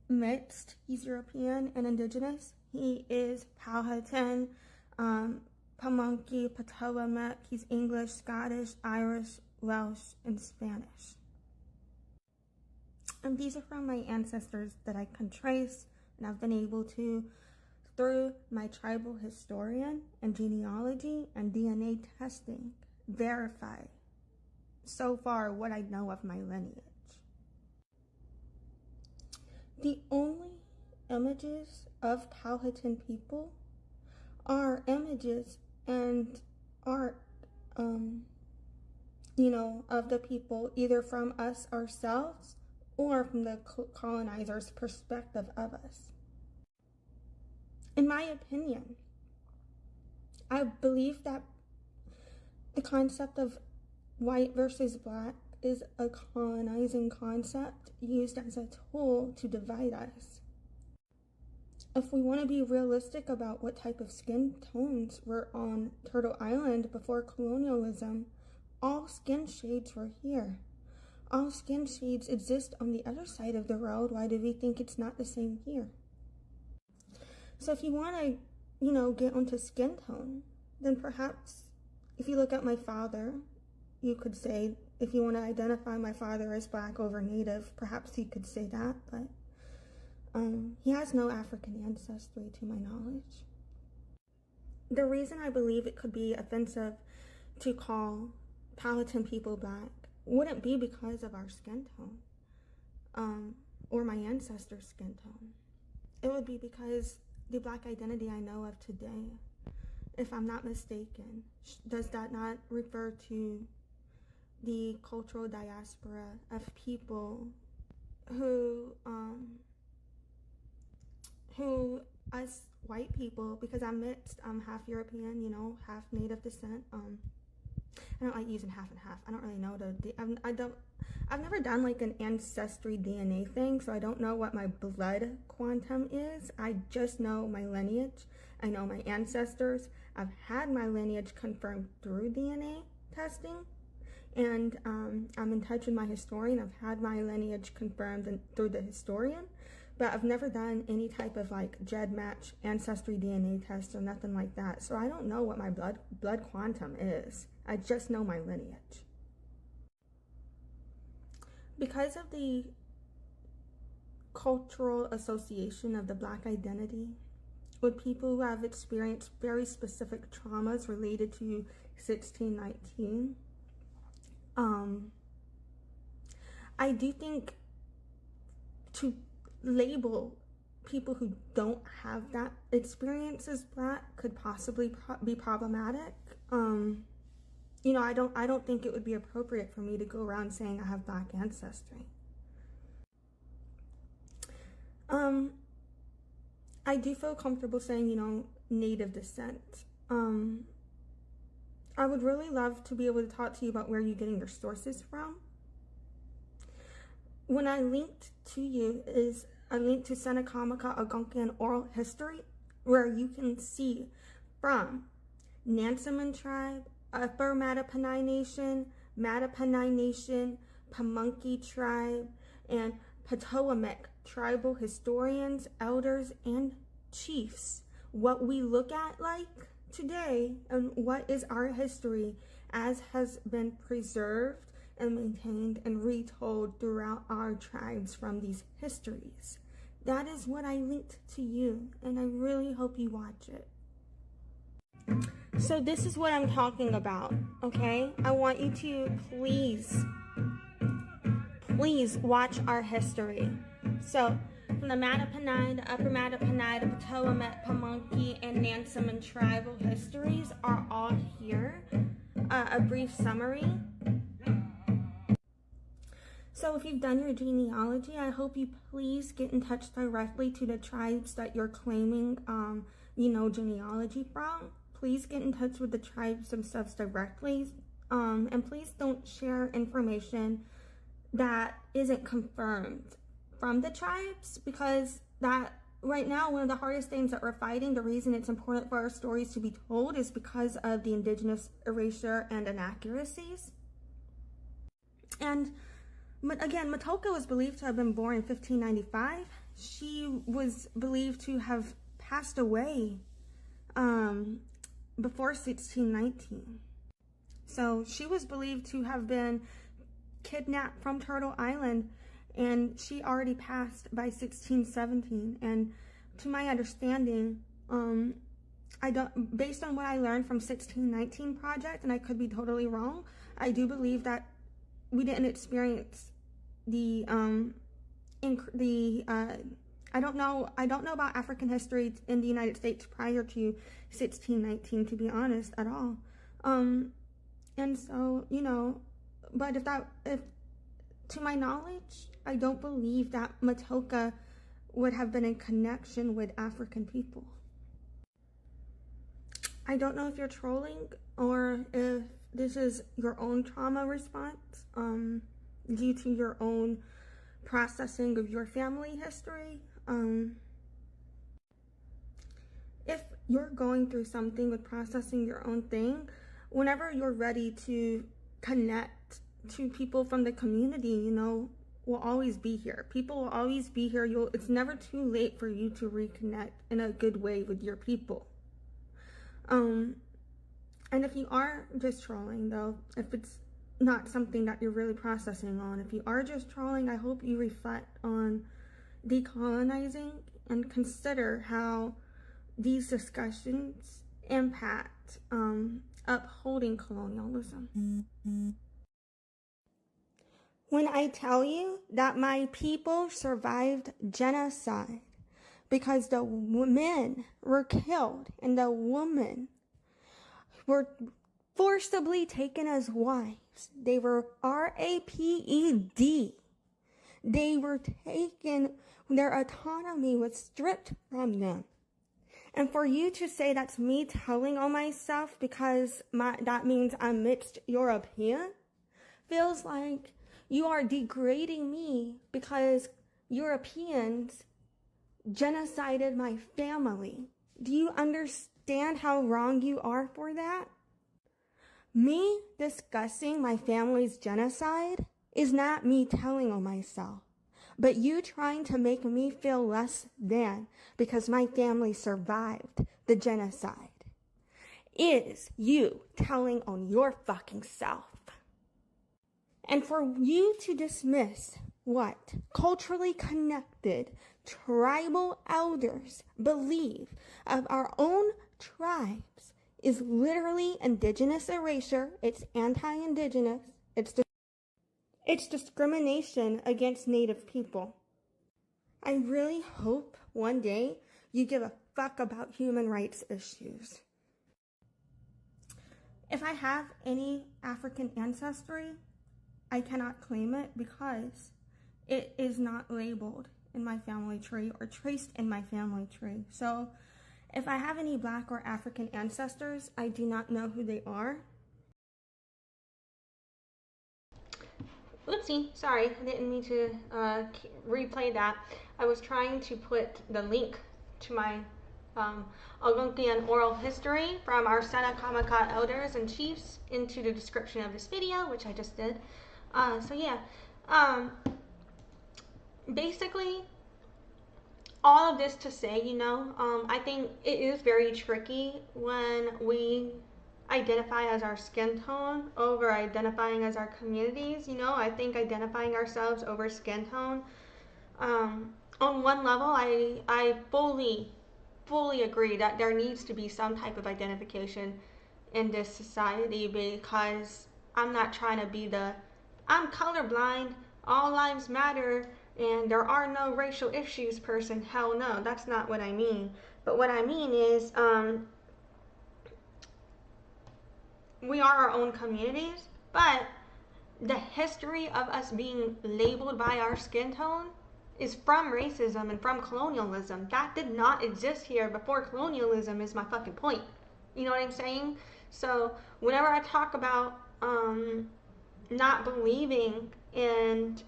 mixed. He's European and Indigenous. He is Powhatan, Pamunkey, Patawamek. He's English, Scottish, Irish, Welsh, and Spanish. And these are from my ancestors that I can trace, and I've been able to, through my tribal historian and genealogy and DNA testing, verify so far what I know of my lineage. The only images of Powhatan people are images and art, of the people, either from us ourselves or from the colonizer's perspective of us. In my opinion, I believe that the concept of white versus black is a colonizing concept used as a tool to divide us. If we want to be realistic about what type of skin tones were on Turtle Island before colonialism, all skin shades were here. All skin shades exist on the other side of the world. Why do we think it's not the same here? So if you want to, get onto skin tone, then perhaps if you look at my father, you could say, if you want to identify my father as black over native, perhaps you could say that, but he has no African ancestry to my knowledge. The reason I believe it could be offensive to call Powhatan people black wouldn't be because of our skin tone, or my ancestors' skin tone. It would be because the black identity I know of today, if I'm not mistaken, does that not refer to the cultural diaspora of people who us white people, because I'm mixed, I'm half European, half native descent. I don't like using half and half. I don't really know I've never done like an ancestry DNA thing, so I don't know what my blood quantum is. I just know my lineage. I know my ancestors. I've had my lineage confirmed through DNA testing, and I'm in touch with my historian. I've had my lineage confirmed through the historian, but I've never done any type of like GEDmatch ancestry DNA test or nothing like that. So I don't know what my blood quantum is. I just know my lineage. Because of the cultural association of the black identity with people who have experienced very specific traumas related to 1619, I do think to label people who don't have that experience as black could possibly be problematic. I don't think it would be appropriate for me to go around saying I have black ancestry. I do feel comfortable saying, native descent. I would really love to be able to talk to you about where you're getting your sources from. When I linked to you is a link to Seneca Algonquin oral history, where you can see from Nansemond tribe, Upper Mattaponi Nation, Pamunkey tribe, and Potawatomi tribal historians, elders, and chiefs, what we look at like today and what is our history as has been preserved and maintained and retold throughout our tribes from these histories. That is what I linked to you, and I really hope you watch it. So this is what I'm talking about, okay? I want you to please watch our history. So from the Mattaponi, the Upper Mattaponi, the Potawatomi, Pamunkey, and Nansemond tribal histories are all here. A brief summary. So if you've done your genealogy, I hope you please get in touch directly to the tribes that you're claiming, genealogy from. Please get in touch with the tribes themselves directly. And please don't share information that isn't confirmed from the tribes, because that right now, one of the hardest things that we're fighting, the reason it's important for our stories to be told is because of the Indigenous erasure and inaccuracies. And again, Matoka was believed to have been born in 1595. She was believed to have passed away before 1619. So she was believed to have been kidnapped from Turtle Island, and she already passed by 1617. And to my understanding, based on what I learned from 1619 project, and I could be totally wrong, I do believe that we didn't experience I don't know about African history in the United States prior to 1619, to be honest, at all. And so, but if to my knowledge, I don't believe that Matoka would have been in connection with African people. I don't know if you're trolling or if this is your own trauma response due to your own processing of your family history. If you're going through something with processing your own thing, whenever you're ready to connect to people from the community, will always be here. People will always be here. It's never too late for you to reconnect in a good way with your people. And if you are just trolling, though, if it's not something that you're really processing on, if you are just trolling, I hope you reflect on decolonizing and consider how these discussions impact upholding colonialism. When I tell you that my people survived genocide because the men were killed and the women were forcibly taken as wives, they were raped. They were taken, their autonomy was stripped from them. And for you to say that's me telling on myself because that means I'm mixed European, feels like you are degrading me because Europeans genocided my family. Do you understand how wrong you are for that? Me discussing my family's genocide is not me telling on myself, but you trying to make me feel less than because my family survived the genocide is you telling on your fucking self. And for you to dismiss what culturally connected tribal elders believe of our own tribes is literally Indigenous erasure. It's anti-Indigenous. It's discrimination against Native people. I really hope one day you give a fuck about human rights issues. If I have any African ancestry, I cannot claim it because it is not labeled in my family tree or traced in my family tree. So if I have any Black or African ancestors, I do not know who they are. Oopsie, sorry, I didn't mean to replay that. I was trying to put the link to my Algonquian oral history from our Seneca elders and chiefs into the description of this video, which I just did. So yeah, basically, all of this to say, I think it is very tricky when we identify as our skin tone over identifying as our communities. I think identifying ourselves over skin tone, on one level, I fully agree that there needs to be some type of identification in this society, because I'm not trying to be I'm colorblind, all lives matter, and there are no racial issues person. Hell no, that's not what I mean. But what I mean is, we are our own communities, but the history of us being labeled by our skin tone is from racism and from colonialism. That did not exist here before colonialism, is my fucking point. You know what I'm saying? So whenever I talk about not believing in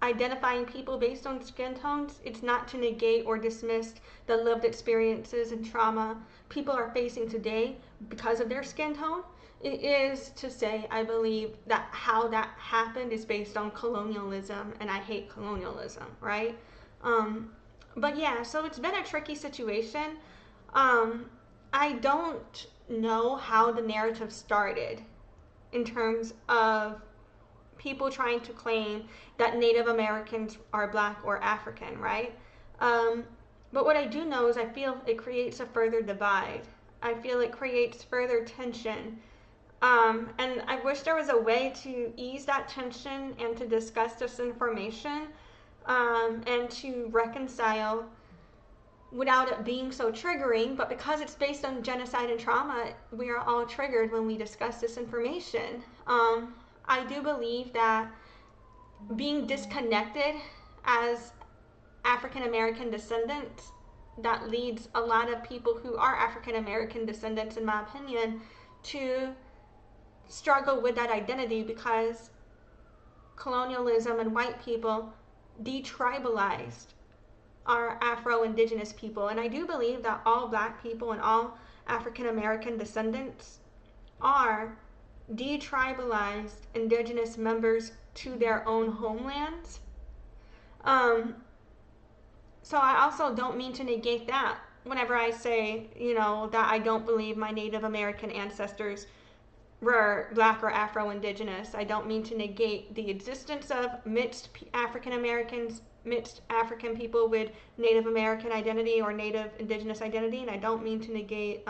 identifying people based on skin tones, it's not to negate or dismiss the lived experiences and trauma people are facing today because of their skin tone. It is to say I believe that how that happened is based on colonialism, and I hate colonialism, right? But yeah, so it's been a tricky situation. I don't know how the narrative started in terms of people trying to claim that Native Americans are Black or African, right? But what I do know is I feel it creates a further divide. I feel it creates further tension. And I wish there was a way to ease that tension and to discuss this information, and to reconcile without it being so triggering. But because it's based on genocide and trauma, we are all triggered when we discuss this information. I do believe that being disconnected as African American descendants, that leads a lot of people who are African American descendants, in my opinion, to struggle with that identity, because colonialism and white people detribalized our Afro Indigenous people. And I do believe that all Black people and all African American descendants are detribalized Indigenous members to their own homelands. So I also don't mean to negate that whenever I say, that I don't believe my Native American ancestors were Black or Afro Indigenous. I don't mean to negate the existence of mixed African Americans, mixed African people with Native American identity or Native Indigenous identity, and I don't mean to negate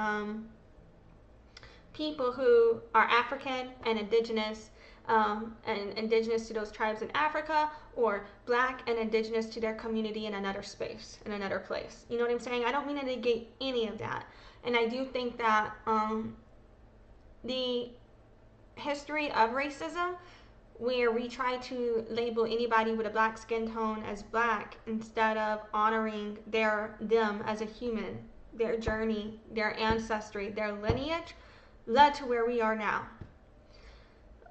people who are African and Indigenous, and Indigenous to those tribes in Africa, or Black and Indigenous to their community in another space, in another place. You know what I'm saying? I don't mean to negate any of that. And I do think that the history of racism, where we try to label anybody with a Black skin tone as Black instead of honoring them as a human, their journey, their ancestry, their lineage, led to where we are now.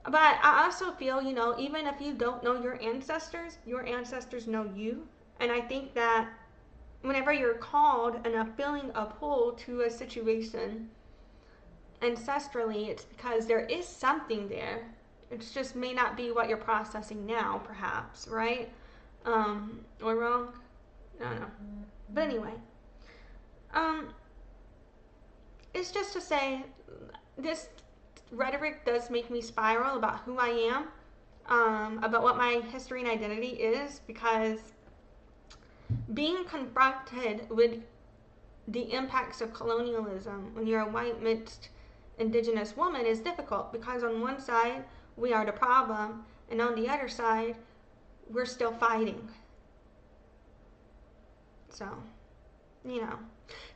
But I also feel, even if you don't know your ancestors know you. And I think that whenever you're called and are feeling a pull to a situation ancestrally, it's because there is something there. It just may not be what you're processing now, perhaps, right? Or wrong? I don't know. But anyway, it's just to say, this rhetoric does make me spiral about who I am, about what my history and identity is, because being confronted with the impacts of colonialism when you're a white mixed Indigenous woman is difficult, because on one side we are the problem, and on the other side we're still fighting. So,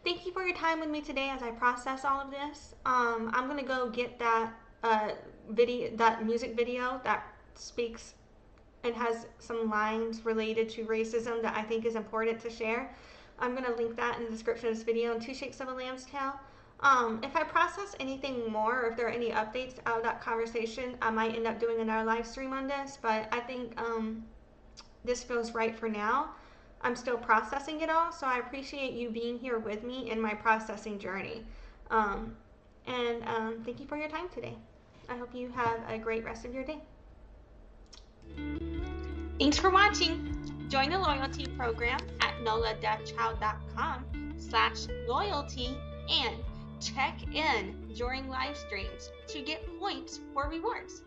thank you for your time with me today as I process all of this. I'm gonna go get that that music video that speaks and has some lines related to racism that I think is important to share. I'm going to link that in the description of this video, and Two Shakes of a Lamb's Tail. If I process anything more, or if there are any updates out of that conversation, I might end up doing another live stream on this, but I think this feels right for now. I'm still processing it all, so I appreciate you being here with me in my processing journey. Thank you for your time today. I hope you have a great rest of your day. Thanks for watching. Join the loyalty program at noladeafchild.com/loyalty and check in during live streams to get points for rewards.